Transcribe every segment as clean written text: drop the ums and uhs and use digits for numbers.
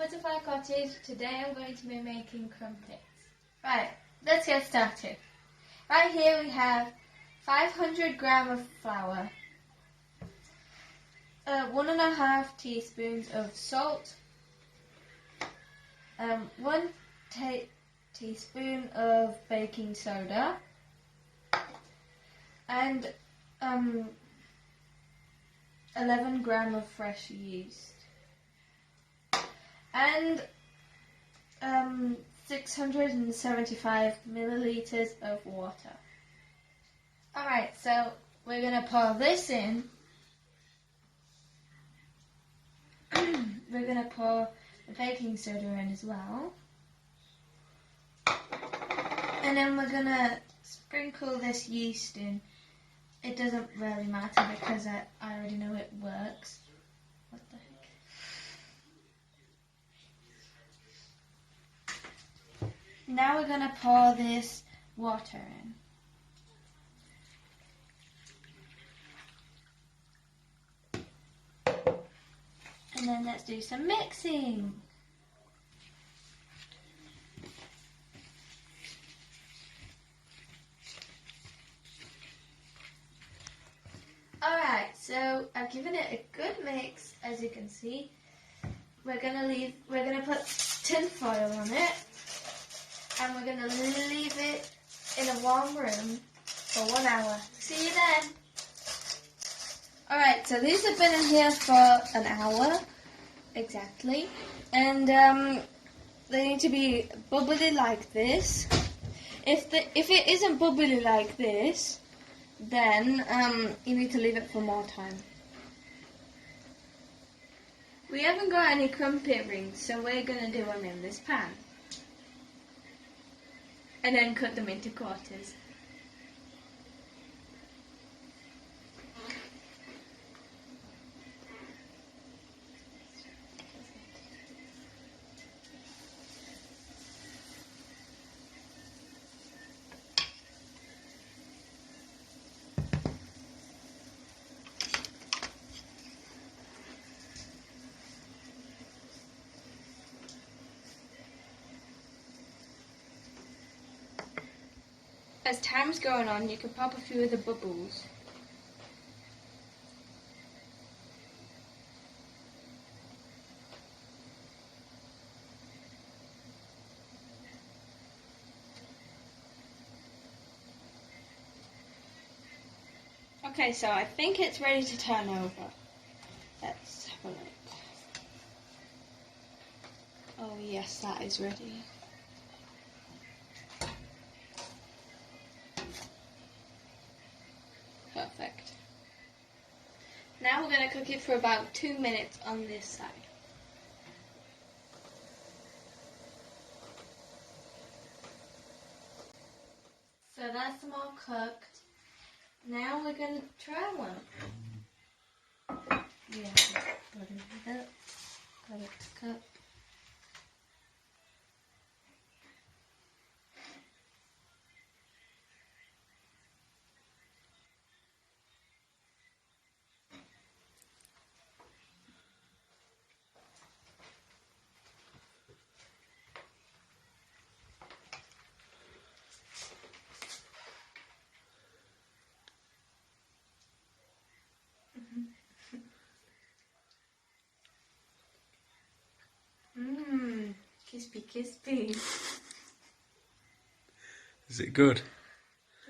Butterfly Cottage. Today I'm going to be making crumpets. Right, let's get started. Right here we have 500 grams of flour, 1.5 teaspoons of salt, 1 teaspoon of baking soda, and 11 grams of fresh yeast, and 675 milliliters of water. Alright, so we're going to pour this in. We're going to pour the baking soda in as well. And then we're going to sprinkle this yeast in. It doesn't really matter because I already know it works. What the heck? Now we're going to pour this water in. And then let's do some mixing. Alright, so I've given it a good mix, as you can see. We're gonna put tin foil on it, and we're gonna leave it in a warm room for 1 hour. See you then. Alright, so these have been in here for an hour, exactly, and they need to be bubbly like this. If it isn't bubbly like this, then you need to leave it for more time. We haven't got any crumpet rings, so we're going to do them in this pan. And then cut them into quarters. As time's going on, you can pop a few of the bubbles. Okay, so I think it's ready to turn over. Let's have a look. Oh yes, that is ready. Perfect. Now we're going to cook it for about 2 minutes on this side. So that's them all cooked. Now we're going to try one. Yeah, got it up, got it to cook. Crispy, crispy. Is it good?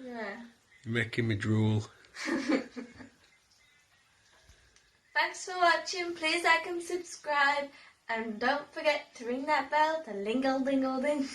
Yeah. You're making me drool. Thanks for watching. Please like and subscribe. And don't forget to ring that bell to lingle dingle ding.